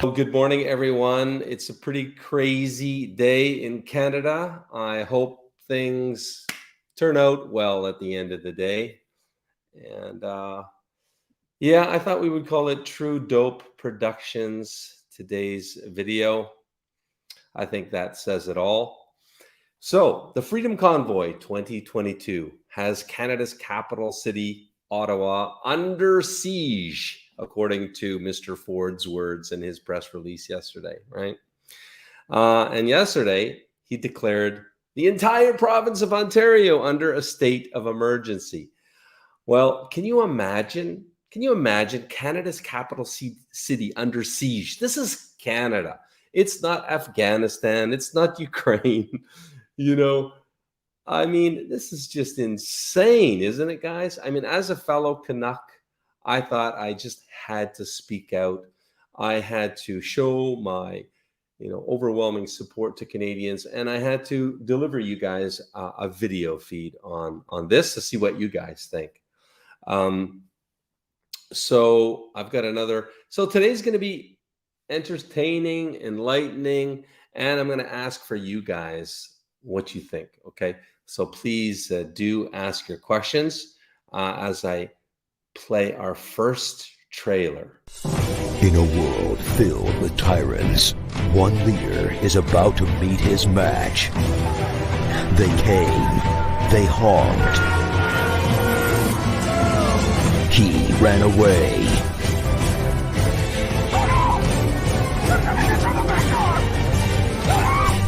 Well, good morning, everyone. It's a pretty crazy day in Canada. I hope things turn out well at the end of the day. And yeah, I thought we would call it True Dope Productions, today's video. I think that says it all. So, the Freedom Convoy 2022 has Canada's capital city, Ottawa, under siege, according to Mr. Ford's words in his press release yesterday, right? And yesterday, he declared the entire province of Ontario under a state of emergency. Well, can you imagine? Can you imagine Canada's capital city under siege? This is Canada. It's not Afghanistan. It's not Ukraine. You know, I mean, this is just insane, isn't it, guys? I mean, as a fellow Canuck, I thought I just had to speak out. I had to show my, overwhelming support to Canadians, and I had to deliver you guys a video feed on this to see what you guys think. So I've got another. So today's going to be entertaining, enlightening, and I'm going to ask for you guys what you think. Okay, so please do ask your questions as I play our first trailer. In a world filled with tyrants, one leader is about to meet his match. They came, they harmed. He ran away.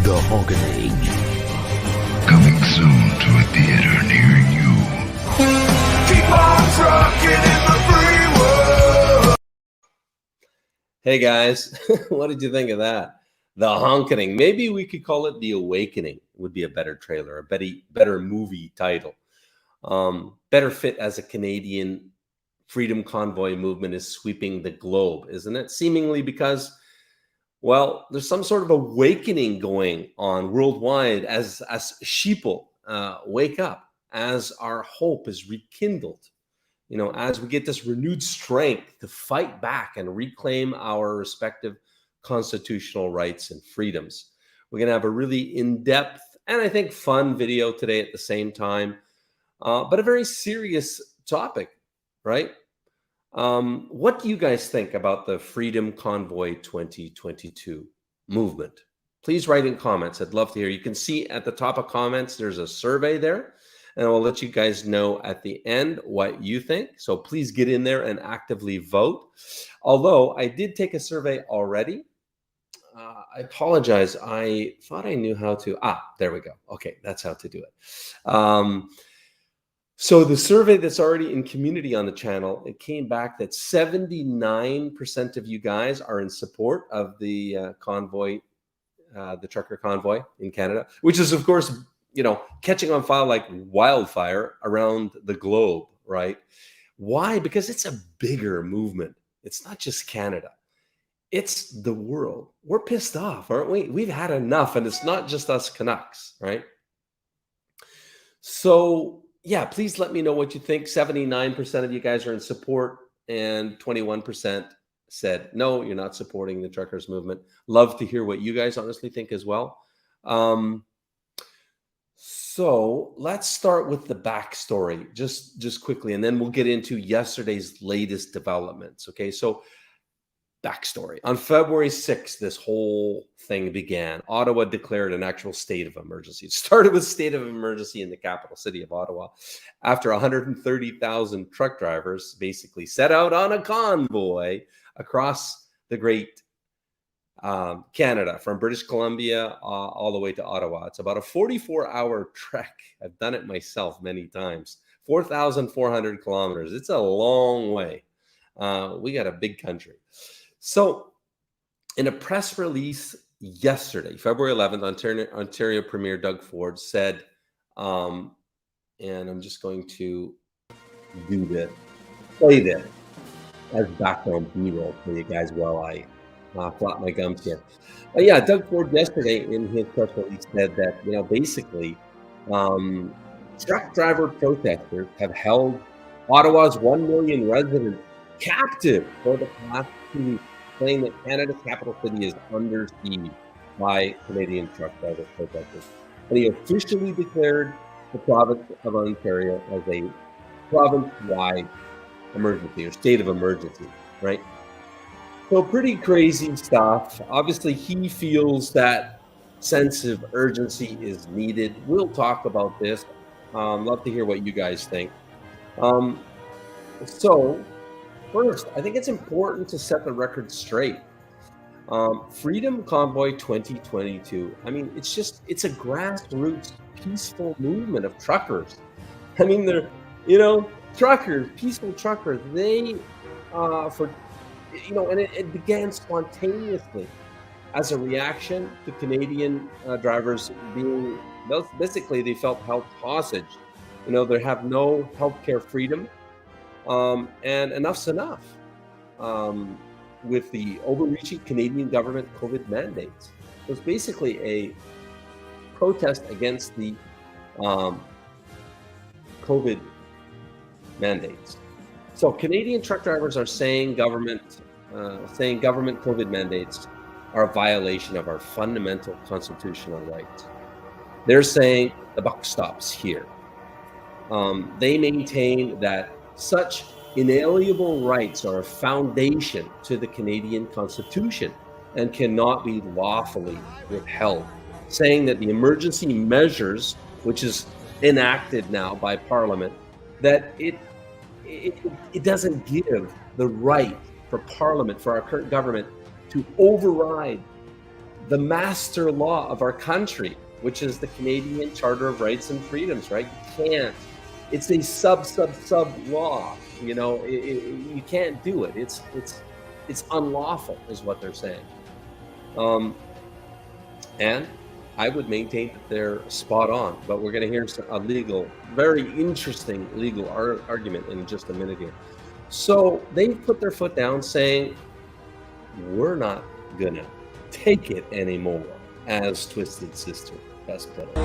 The Honkening. Coming soon to a theater near you. Keep on trucking in the free world. Hey guys, what did you think of that? The Honkening. Maybe we could call it The Awakening. Would be a better trailer, a better movie title. Better fit as a Canadian Freedom Convoy movement is sweeping the globe, isn't it? Seemingly because, well, there's some sort of awakening going on worldwide as sheeple wake up, as our hope is rekindled, as we get this renewed strength to fight back and reclaim our respective constitutional rights and freedoms. We're going to have a really in-depth and I think fun video today at the same time, but a very serious topic, right? What do you guys think about the Freedom Convoy 2022 movement? Please write in comments. I'd love to hear. You can see at the top of comments, there's a survey there, and I'll let you guys know at the end what you think. So please get in there and actively vote. Although I did take a survey already. I apologize. I thought I knew how to. There we go. Okay, that's how to do it. So the survey that's already in community on the channel, it came back that 79% of you guys are in support of the convoy, the trucker convoy in Canada, which is, of course, catching on fire like wildfire around the globe, right? Why? Because it's a bigger movement. It's not just Canada. It's the world. We're pissed off, aren't we? We've had enough, and it's not just us Canucks, right? So yeah, please let me know what you think. 79% of you guys are in support, and 21% said, no, you're not supporting the truckers movement. Love to hear what you guys honestly think as well. So let's start with the backstory just quickly, and then we'll get into yesterday's latest developments. Okay, so backstory. On February 6th, this whole thing began. Ottawa declared an actual state of emergency. It started with state of emergency in the capital city of Ottawa after 130,000 truck drivers basically set out on a convoy across the great Canada, from British Columbia all the way to Ottawa. It's about a 44-hour trek. I've done it myself many times. 4,400 kilometers. It's a long way. We got a big country. So in a press release yesterday, February 11th, Ontario Premier Doug Ford said, and I'm just going to do this, play this as background B-roll for you guys while I flop my gums here. Yeah, Doug Ford yesterday in his press release said that, basically truck driver protesters have held Ottawa's 1 million residents captive for the past 2 weeks. saying that Canada's capital city is under siege by Canadian truck driver protesters. And he officially declared the province of Ontario as a province-wide emergency or state of emergency, right? So pretty crazy stuff. Obviously, he feels that sense of urgency is needed. We'll talk about this. Love to hear what you guys think. So first, I think it's important to set the record straight. Freedom Convoy 2022. I mean, it's a grassroots, peaceful movement of truckers. I mean, they're, truckers, peaceful truckers. They, and it began spontaneously as a reaction to Canadian drivers being, basically, they felt held hostage. They have no healthcare freedom, and enough's enough. With the overreaching Canadian government COVID mandates. It was basically a protest against the COVID mandates. So Canadian truck drivers are saying government COVID mandates are a violation of our fundamental constitutional rights. They're saying the buck stops here. They maintain that such inalienable rights are a foundation to the Canadian Constitution and cannot be lawfully withheld, saying that the emergency measures, which is enacted now by Parliament, that it doesn't give the right for Parliament, for our current government, to override the master law of our country, which is the Canadian Charter of Rights and Freedoms, right? You can't. It's a sub law. You can't do it. It's unlawful, is what they're saying. And I would maintain that they're spot on. But we're going to hear a very interesting legal argument in just a minute here. So they put their foot down, saying, "We're not gonna take it anymore," as Twisted Sister best put it.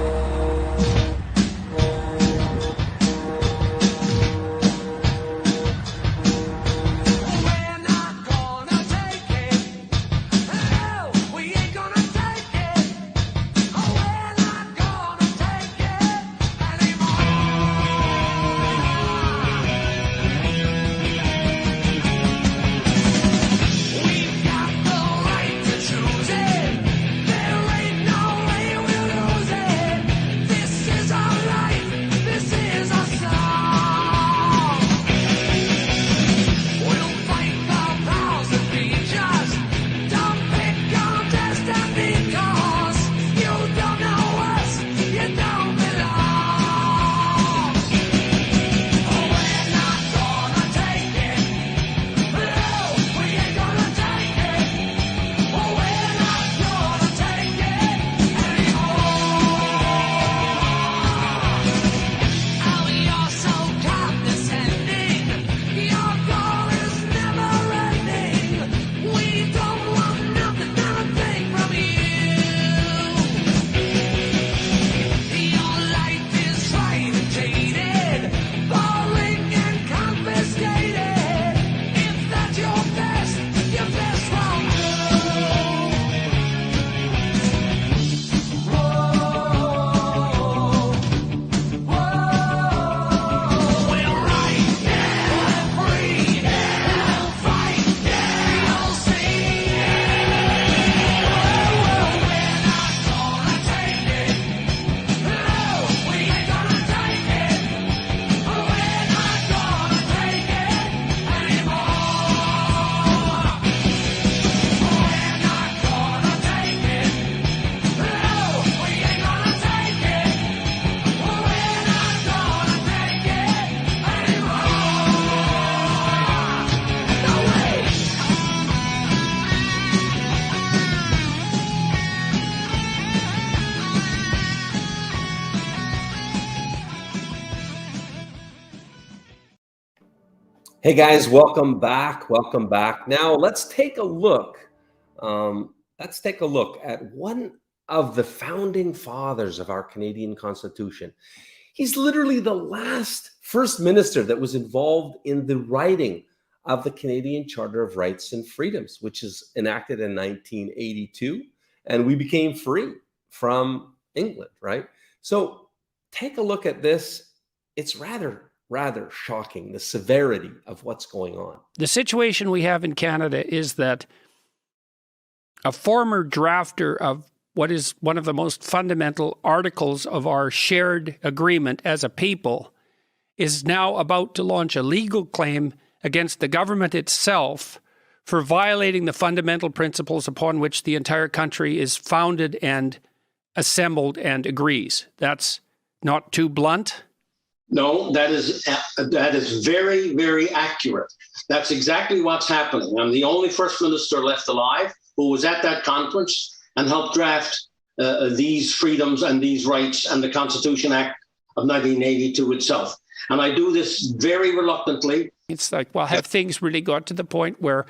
Hey guys, welcome back. Now let's take a look. At one of the founding fathers of our Canadian Constitution. He's literally the last first minister that was involved in the writing of the Canadian Charter of Rights and Freedoms, which is enacted in 1982, and we became free from England, right? So take a look at this. It's rather shocking, the severity of what's going on. The situation we have in Canada is that a former drafter of what is one of the most fundamental articles of our shared agreement as a people is now about to launch a legal claim against the government itself for violating the fundamental principles upon which the entire country is founded and assembled and agrees. That's not too blunt? No, that is very, very accurate. That's exactly what's happening. I'm the only First Minister left alive who was at that conference and helped draft these freedoms and these rights and the Constitution Act of 1982 itself. And I do this very reluctantly. It's like, well, have things really got to the point where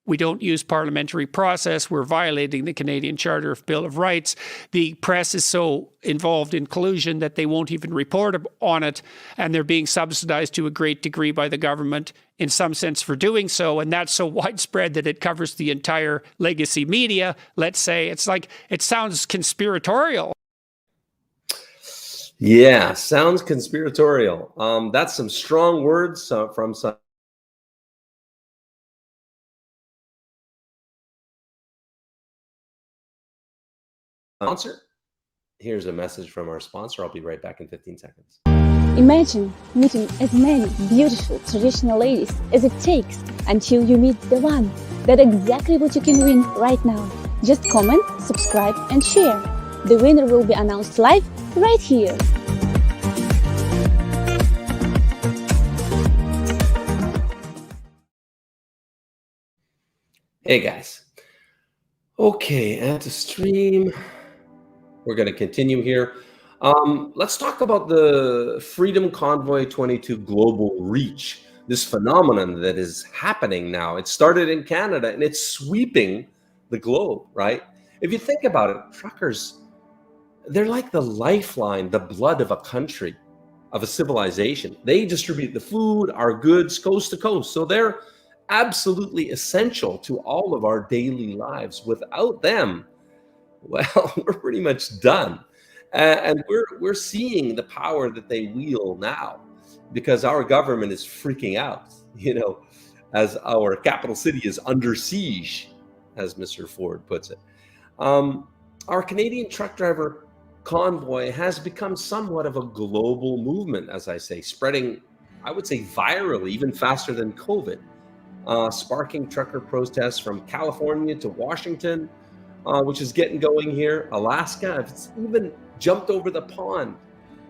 we don't use parliamentary process? We're violating the Canadian Charter of Bill of Rights. The press is so involved in collusion that they won't even report on it, and they're being subsidized to a great degree by the government in some sense for doing so, and that's so widespread that it covers the entire legacy media, let's say. It's like, it sounds conspiratorial. Yeah, sounds conspiratorial. That's some strong words from some. Sponsor. Here's a message from our sponsor. I'll be right back in 15 seconds. Imagine meeting as many beautiful traditional ladies as it takes until you meet the one. That's exactly what you can win right now. Just comment, subscribe, and share. The winner will be announced live right here. Hey guys. Okay, add to stream. We're going to continue here. Let's talk about the Freedom Convoy 22 global reach, this phenomenon that is happening now. It started in Canada and it's sweeping the globe, right? If you think about it, truckers, they're like the lifeline, the blood of a country, of a civilization. They distribute the food, our goods, coast to coast. So they're absolutely essential to all of our daily lives. Without them, well, we're pretty much done. And we're seeing the power that they wield now because our government is freaking out, as our capital city is under siege, as Mr. Ford puts it. Our Canadian truck driver convoy has become somewhat of a global movement, as I say, spreading, I would say, virally, even faster than COVID, sparking trucker protests from California to Washington, which is getting going here. Alaska, it's even jumped over the pond,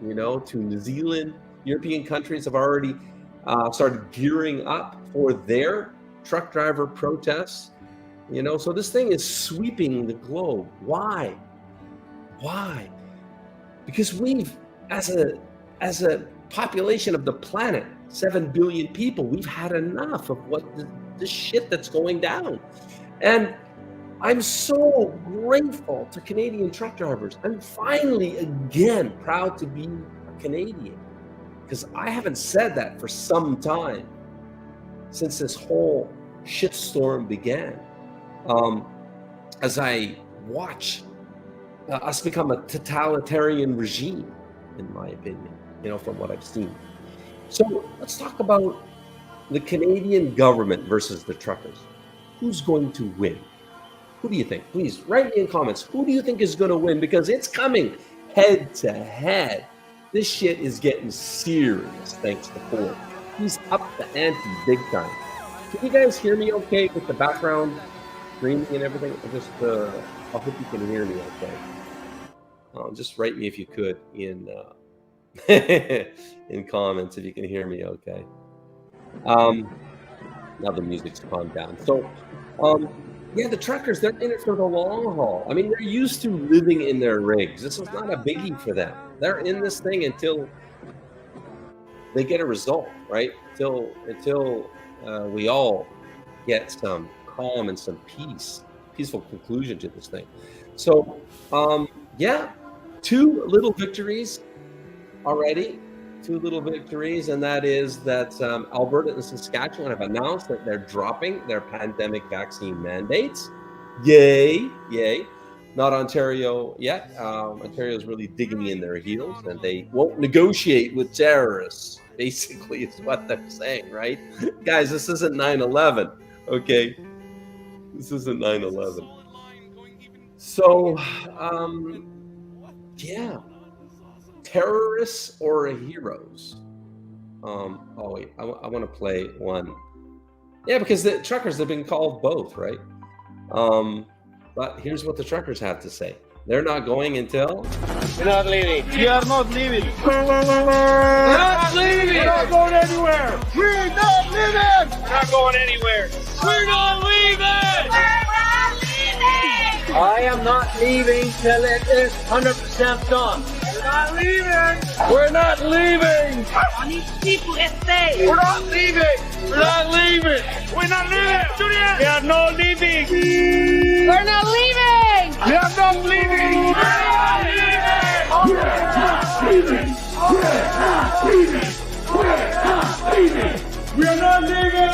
to New Zealand. European countries have already started gearing up for their truck driver protests. So this thing is sweeping the globe. Why? Because we've, as a population of the planet, 7 billion people, we've had enough of what the shit that's going down. And I'm so grateful to Canadian truck drivers. I'm finally again proud to be a Canadian, because I haven't said that for some time, since this whole shitstorm began. As I watch us become a totalitarian regime, in my opinion, from what I've seen. So let's talk about the Canadian government versus the truckers. Who's going to win? Who do you think? Please write me in comments. Who do you think is going to win? Because it's coming head to head. This shit is getting serious thanks to Ford. He's up the ante big time. Can you guys hear me okay with the background screaming and everything? I hope you can hear me okay. Just write me if you could in in comments if you can hear me okay. Now the music's calmed down. So yeah, the truckers, they're in it for the long haul. I mean, they're used to living in their rigs. This is not a biggie for them. They're in this thing until they get a result, right? Until we all get some calm and some peaceful conclusion to this thing. So yeah, 2 little victories already. two little victories, and that is that Alberta and Saskatchewan have announced that they're dropping their pandemic vaccine mandates. Yay, yay. Not Ontario yet. Ontario is really digging in their heels, and they won't negotiate with terrorists, basically, is what they're saying, right? Guys, this isn't 9/11, okay? This isn't 9/11. So, yeah. Terrorists or heroes? Oh, wait. I want to play one. Yeah, because the truckers have been called both, right? But here's what the truckers have to say. They're not going until... We're not leaving. We are not leaving. We're not leaving. We're not going anywhere. We're not leaving. We're not going anywhere. We're not leaving. I am not leaving till it is 100% done. We're not leaving. We're not leaving. We're not leaving. We're not leaving. We're not leaving. We are not leaving. We're not leaving. We are not leaving. We're not leaving. We are not leaving.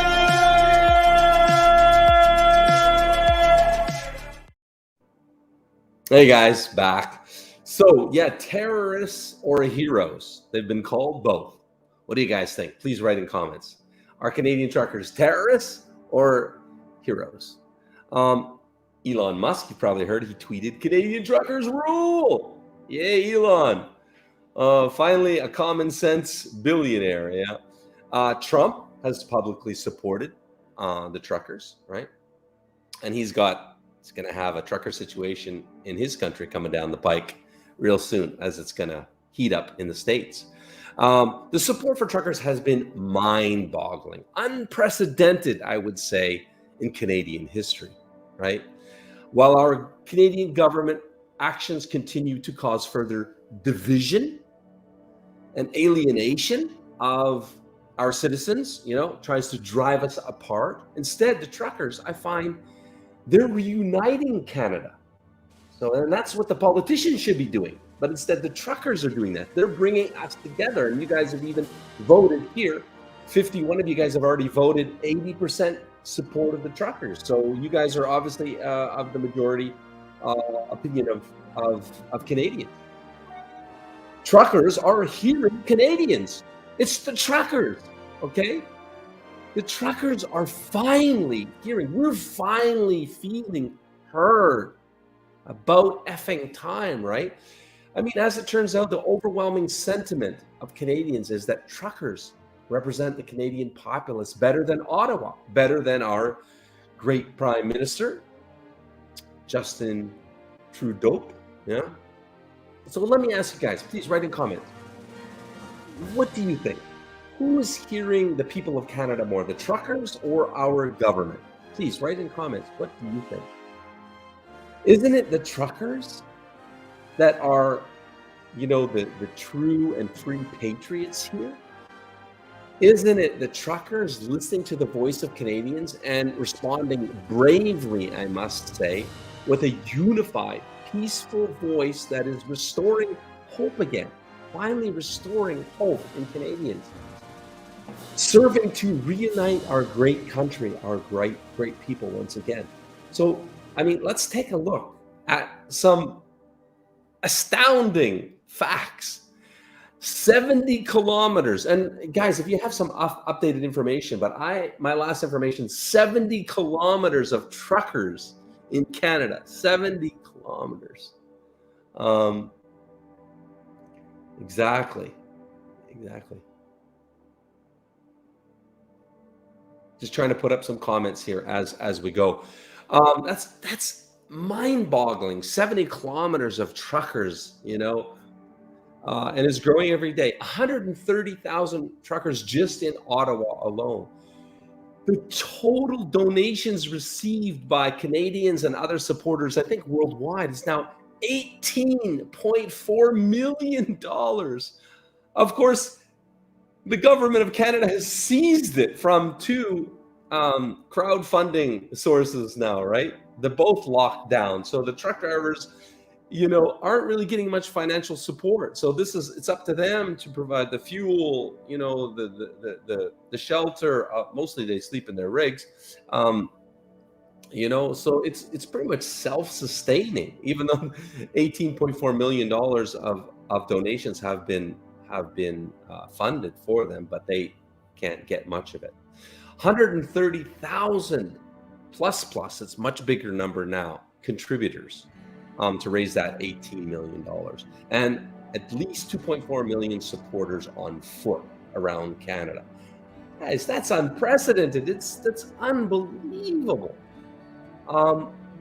Hey guys, back. So yeah, terrorists or heroes? They've been called both. What do you guys think? Please write in comments. Are Canadian truckers terrorists or heroes? Elon Musk, you probably heard, he tweeted, "Canadian truckers rule." Yay, Elon. Finally, a common sense billionaire, yeah. Trump has publicly supported the truckers, right? And he's going to have a trucker situation in his country coming down the pike real soon, as it's going to heat up in the States. The support for truckers has been mind-boggling, unprecedented, I would say, in Canadian history, right? While our Canadian government actions continue to cause further division and alienation of our citizens, tries to drive us apart. Instead, the truckers, I find, they're reuniting Canada. And that's what the politicians should be doing. But instead, the truckers are doing that. They're bringing us together. And you guys have even voted here. 51 of you guys have already voted 80% support of the truckers. So you guys are obviously of the majority opinion of Canadians. Truckers are hearing Canadians. It's the truckers, okay? The truckers are finally hearing. We're finally feeling heard. About effing time, right? I mean, as it turns out, the overwhelming sentiment of Canadians is that truckers represent the Canadian populace better than Ottawa, better than our great Prime Minister, Justin Trudeau. Yeah. So let me ask you guys, please write in comments. What do you think? Who is hearing the people of Canada more, the truckers or our government? Please write in comments. What do you think? Isn't it the truckers that are, the true and free patriots here? Isn't it the truckers listening to the voice of Canadians and responding bravely, I must say, with a unified, peaceful voice that is restoring hope again, finally restoring hope in Canadians, serving to reunite our great country, our great people once again. So, let's take a look at some astounding facts. 70 kilometers. And guys, if you have some updated information, but my last information, 70 kilometers of truckers in Canada. 70 kilometers. Exactly. Just trying to put up some comments here as we go. That's mind-boggling. 70 kilometers of truckers, and it's growing every day. 130,000 truckers just in Ottawa alone. The total donations received by Canadians and other supporters, I think worldwide, is now $18.4 million. Of course, the government of Canada has seized it from two crowdfunding sources now, right? They're both locked down. So the truck drivers aren't really getting much financial support. So it's up to them to provide the fuel, the shelter. Mostly they sleep in their rigs. So it's pretty much self-sustaining, even though $18.4 million of donations have been funded for them, but they can't get much of it. 130,000 plus, it's much bigger number now, contributors to raise that $18 million, and at least 2.4 million supporters on foot around Canada. Guys, that's unprecedented. That's unbelievable.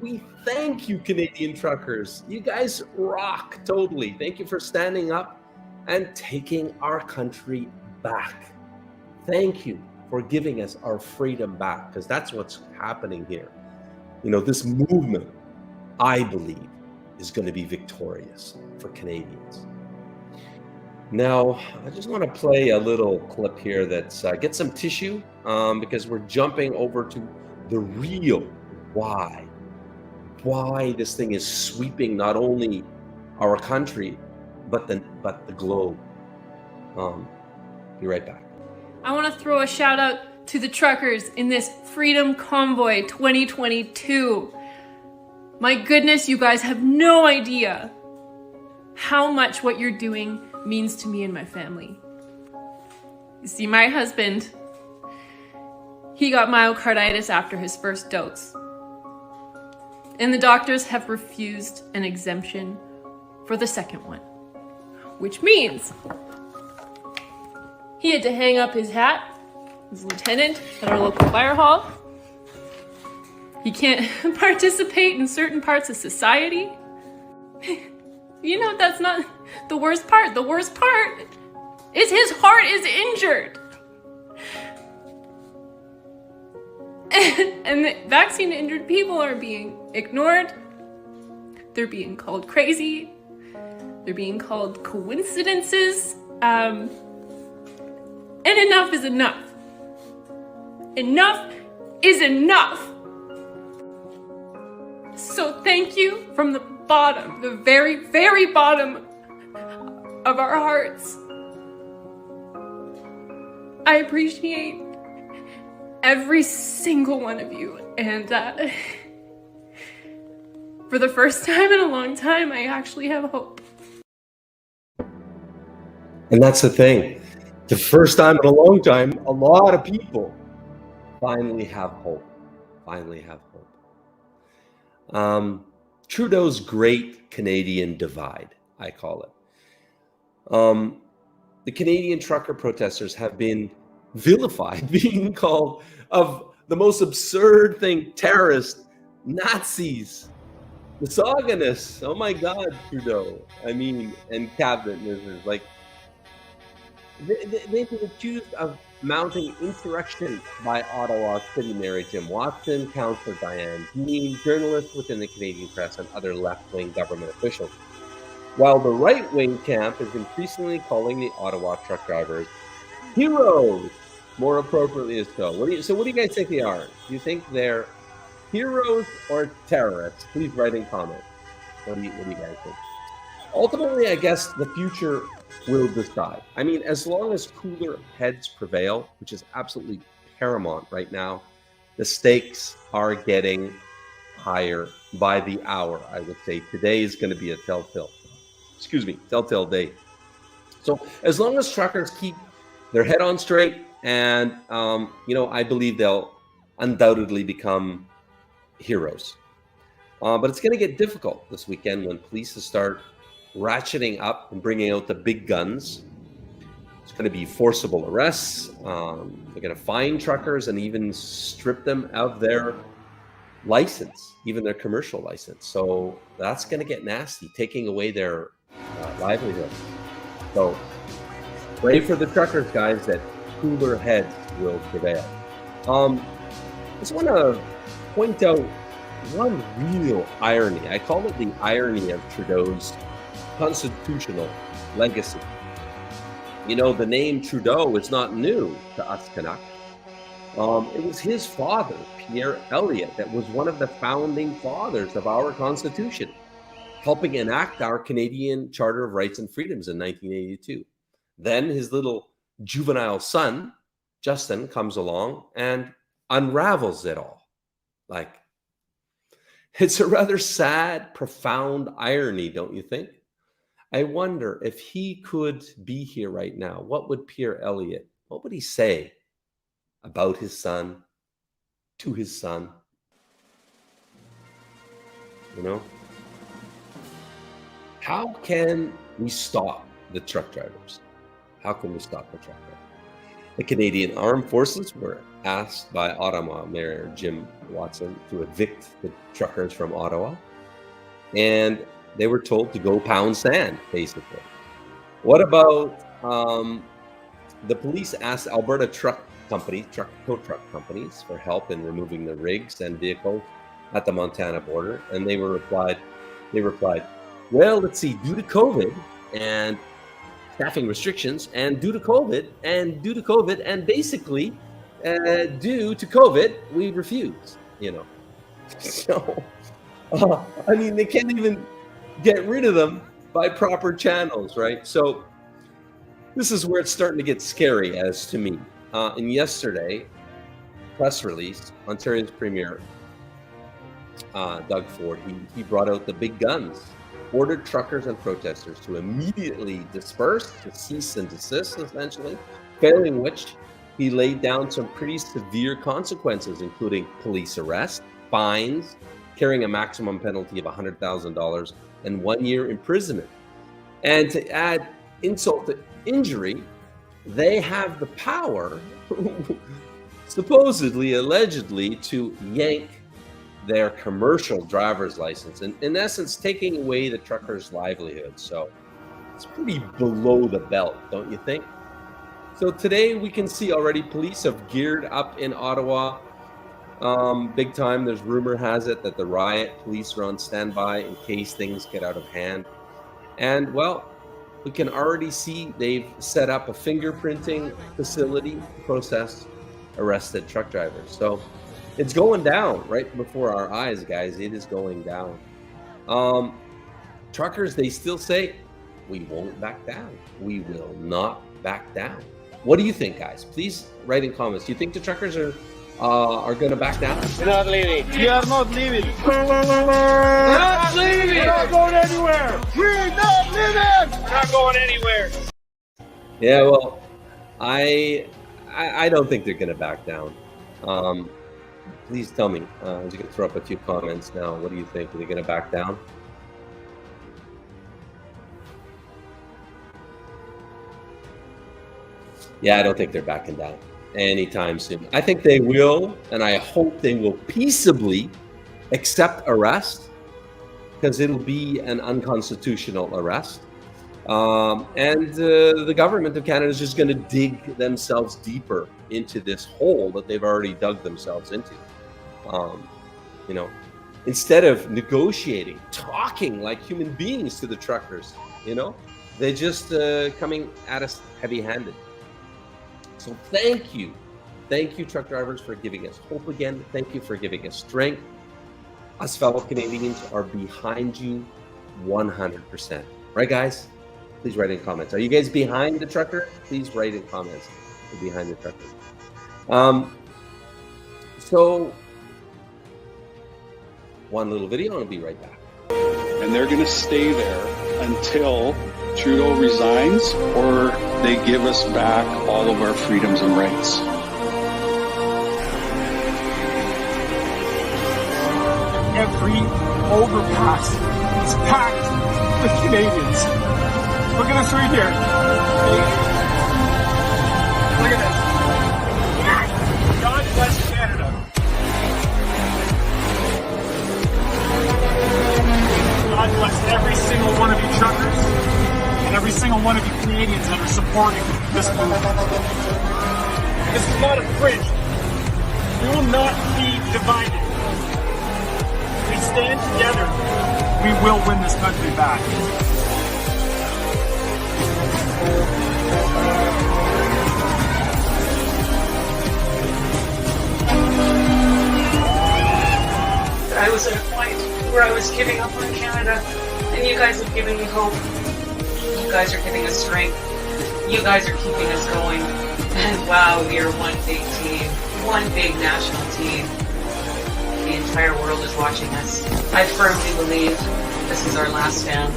We thank you, Canadian truckers. You guys rock totally. Thank you for standing up and taking our country back. Thank you for giving us our freedom back, because that's what's happening here. This movement, I believe, is going to be victorious for Canadians. Now, I just want to play a little clip here that's get some tissue, because we're jumping over to the real why this thing is sweeping not only our country, but the globe. Be right back. I want to throw a shout out to the truckers in this Freedom Convoy 2022. My goodness, you guys have no idea how much what you're doing means to me and my family. You see, my husband, he got myocarditis after his first dose. And the doctors have refused an exemption for the second one, which means he had to hang up his hat as lieutenant at our local fire hall. He can't participate in certain parts of society. That's not the worst part. The worst part is his heart is injured. And the vaccine-injured people are being ignored. They're being called crazy. They're being called coincidences. And enough is enough. Enough is enough. So thank you from the bottom, the very, very bottom of our hearts. I appreciate every single one of you. And for the first time in a long time, I actually have hope. And that's the thing. The first time in a long time, a lot of people finally have hope. Trudeau's Great Canadian Divide, I call it. The Canadian trucker protesters have been vilified, being called of the most absurd thing: terrorists, Nazis, misogynists. Oh my God, Trudeau. And cabinet ministers. They've been accused of mounting insurrection by Ottawa City Mayor Jim Watson, Councillor Diane Dean, journalists within the Canadian press, and other left-wing government officials. While the right-wing camp is increasingly calling the Ottawa truck drivers heroes, more appropriately so. What do you guys think they are? Do you think they're heroes or terrorists? Please write in comments. What do you guys think? Ultimately, I guess the future will decide. As long as cooler heads prevail, which is absolutely paramount right now, the stakes are getting higher by the hour. I would say today is going to be a telltale day. So as long as truckers keep their head on straight, and I believe they'll undoubtedly become heroes. But it's going to get difficult this weekend when police start ratcheting up and bringing out the big guns. It's going to be forcible arrests. They're going to fine truckers and even strip them of their license, even their commercial license. So that's going to get nasty, taking away their livelihood. So pray for the truckers, guys, that cooler heads will prevail. I just want to point out one real irony. I call it the irony of Trudeau's constitutional legacy. The name Trudeau is not new to us Canucks. It was his father, Pierre Elliott, that was one of the founding fathers of our Constitution. helping enact our Canadian Charter of Rights and Freedoms in 1982. Then his little juvenile son, Justin, comes along and unravels it all. Like, it's a rather sad, profound irony, don't you think? I wonder if he could be here right now, what would Pierre Elliott, what would he say about his son, to his son? You know? How can we stop the truck drivers? How can we stop the truck drivers? The Canadian Armed Forces were asked by Ottawa Mayor Jim Watson to evict the truckers from Ottawa, and they were told to go pound sand, basically. What about the police asked Alberta tow truck companies for help in removing the rigs and vehicles at the Montana border, and they replied, well, let's see, due to COVID and staffing restrictions, and due to COVID, and basically due to COVID, we refuse, you know. So, I mean, they can't even get rid of them by proper channels, right? So this is where it's starting to get scary, as to me. And yesterday, press release, Ontario's Premier Doug Ford, he brought out the big guns, ordered truckers and protesters to immediately disperse, to cease and desist, essentially, failing which he laid down some pretty severe consequences, including police arrest, fines, carrying a maximum penalty of $100,000 and 1 year imprisonment. And to add insult to injury, they have the power, supposedly, allegedly, to yank their commercial driver's license, and in essence, taking away the trucker's livelihood. So it's pretty below the belt, don't you think? So today we can see already police have geared up in Ottawa big time. There's rumor has it that the riot police are on standby in case things get out of hand. And well, we can already see they've set up a fingerprinting facility to process arrested truck drivers. So it's going down right before our eyes, guys. It is going down. Truckers, they still say, we won't back down. We will not back down. What do you think, guys? Please write in comments. Do you think the truckers are going to back down? We're not leaving. We are not leaving. We're not leaving. We're not going anywhere. We're not leaving. We're not going anywhere. Yeah, well, I don't think they're going to back down. Please tell me, as you can throw up a few comments now, what do you think? Are they going to back down? Yeah, I don't think they're backing down anytime soon. I think they will, and I hope they will peaceably accept arrest, because it'll be an unconstitutional arrest. And the government of Canada is just going to dig themselves deeper into this hole that they've already dug themselves into. You know, instead of negotiating, talking like human beings to the truckers, you know, they're just coming at us heavy-handed. So thank you, truck drivers, for giving us hope again. Thank you for giving us strength. Us fellow Canadians are behind you 100%. Right, guys? Please write in comments. Are you guys behind the trucker? Please write in comments. You're behind the trucker. So, one little video, and I'll be right back. And they're going to stay there until Trudeau resigns or they give us back all of our freedoms and rights. Every overpass is packed with Canadians. Look at this right here. Look at this. God bless Canada. God bless every single one of you truckers and every single one of you Canadians that are supporting this movement. This is not a fringe. We will not be divided. If we stand together, we will win this country back. I was at a point where I was giving up on Canada, And you guys have given me hope. You guys are giving us strength. You guys are keeping us going. And wow, we are one big team. One big national team. The entire world is watching us. I firmly believe this is our last stand.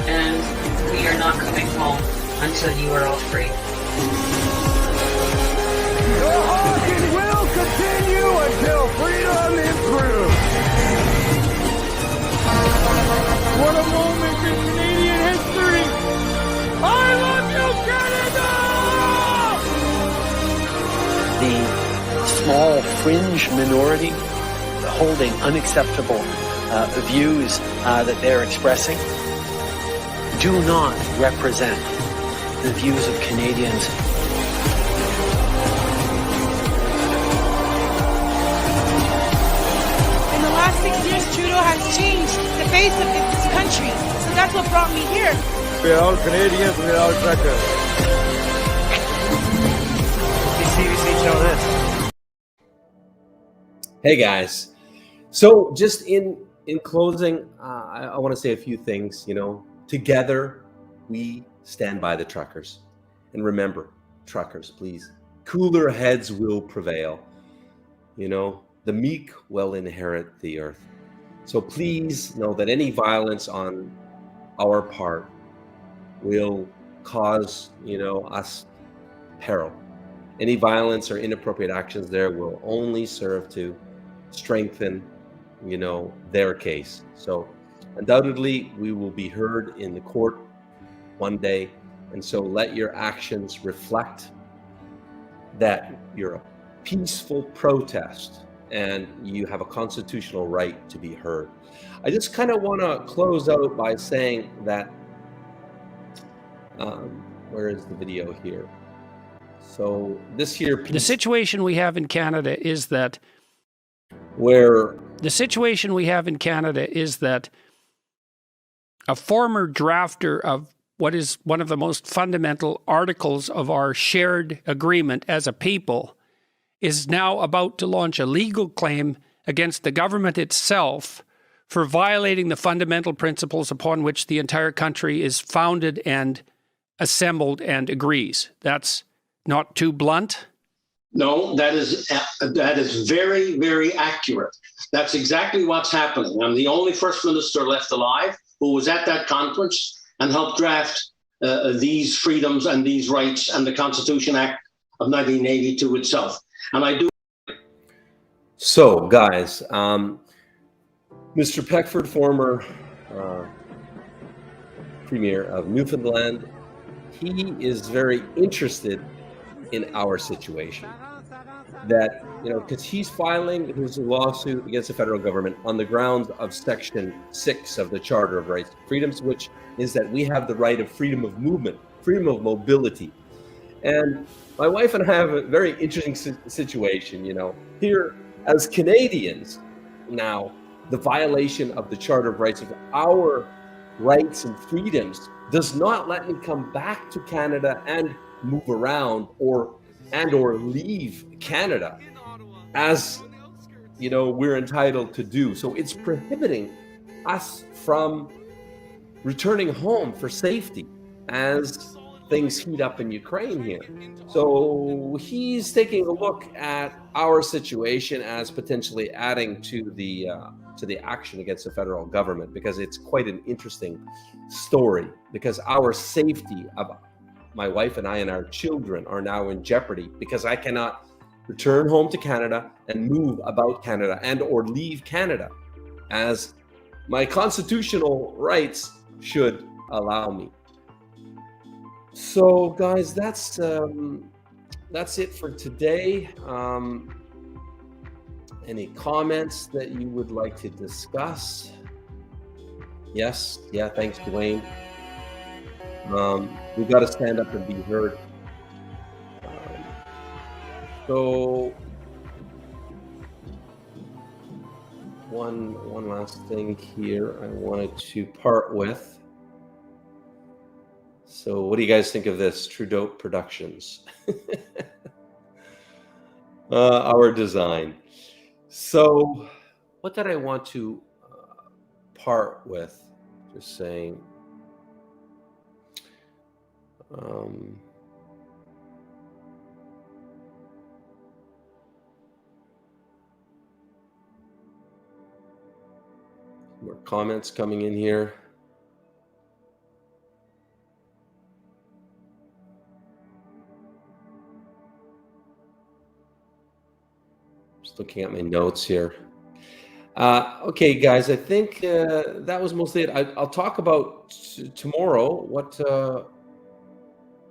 And we are not coming home until you are all free. The honking will continue until freedom is through. What a moment in Canadian history! I love you, Canada! The small fringe minority holding unacceptable views that they're expressing do not represent the views of Canadians. In the last 6 years, Trudeau has changed the face of this country. So that's what brought me here. We are all Canadians, we are all truckers. CBC show this. Hey guys, so just in closing, I want to say a few things. You know, together we stand by the truckers, and remember, truckers, please, cooler heads will prevail. You know, the meek will inherit the earth. So please know that any violence on our part will cause, you know, us peril. Any violence or inappropriate actions there will only serve to strengthen, you know, their case. So undoubtedly we will be heard in the court one day, and so let your actions reflect that you're a peaceful protest and you have a constitutional right to be heard. I just kind of want to close out by saying that where is the video here? So this here, the situation we have in Canada is that a former drafter of what is one of the most fundamental articles of our shared agreement as a people is now about to launch a legal claim against the government itself for violating the fundamental principles upon which the entire country is founded and assembled and agrees. That's not too blunt? No, that is very, very accurate. That's exactly what's happening. I'm the only First Minister left alive who was at that conference and helped draft these freedoms and these rights and the Constitution Act of 1982 itself. And I do. So, guys, Mr. Peckford, former Premier of Newfoundland, he is very interested in our situation. That, you know, because he's filing his lawsuit against the federal government on the grounds of Section 6 of the Charter of Rights and Freedoms, which is that we have the right of freedom of movement, freedom of mobility. And my wife and I have a very interesting situation, you know. Here, as Canadians, now, the violation of the Charter of Rights, of our rights and freedoms, does not let me come back to Canada and move around or leave Canada, as you know we're entitled to do. So it's prohibiting us from returning home for safety as things heat up in Ukraine here. So he's taking a look at our situation as potentially adding to the action against the federal government, because it's quite an interesting story, because our safety of my wife and I and our children are now in jeopardy, because I cannot return home to Canada and move about Canada and or leave Canada as my constitutional rights should allow me. So guys, that's it for today. Any comments that you would like to discuss? Yes, yeah, thanks, Dwayne. We've got to stand up and be heard. So one last thing here I wanted to part with. So what do you guys think of this, Trudeau Productions? Our design. So what did I want to part with? Just saying. More comments coming in here. Just looking at my notes here. Okay, guys, I think that was mostly it. I'll talk about tomorrow.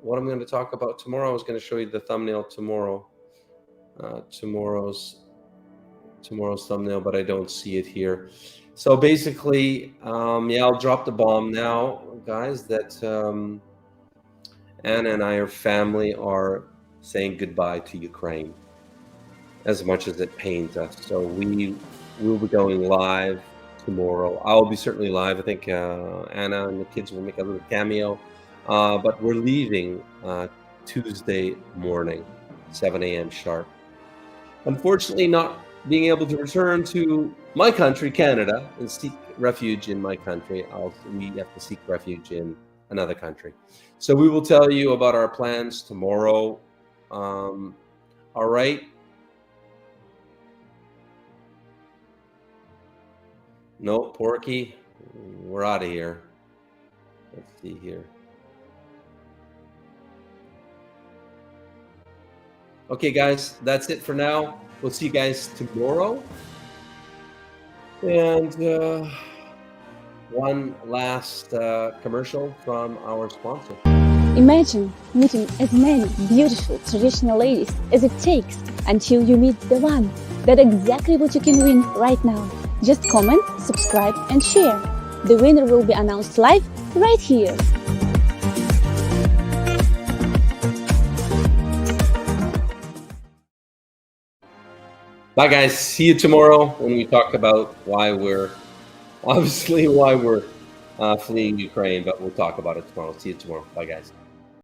What I'm going to talk about tomorrow. I was going to show you the thumbnail tomorrow. Tomorrow's thumbnail, but I don't see it here. So basically, yeah, I'll drop the bomb now, guys, that Anna and I, our family, are saying goodbye to Ukraine, as much as it pains us. So we will be going live tomorrow. I'll be certainly live. I think Anna and the kids will make a little cameo. But we're leaving Tuesday morning, 7 a.m. sharp. Unfortunately, not being able to return to my country, Canada, and seek refuge in my country. We have to seek refuge in another country. So we will tell you about our plans tomorrow. All right. No, Porky, we're out of here. Let's see here. Okay, guys, that's it for now. We'll see you guys tomorrow. And one last commercial from our sponsor. Imagine meeting as many beautiful traditional ladies as it takes until you meet the one. That's exactly what you can win right now. Just comment, subscribe, and share. The winner will be announced live right here. Bye, guys. See you tomorrow when we talk about why we're fleeing Ukraine, but we'll talk about it tomorrow. See you tomorrow. Bye, guys.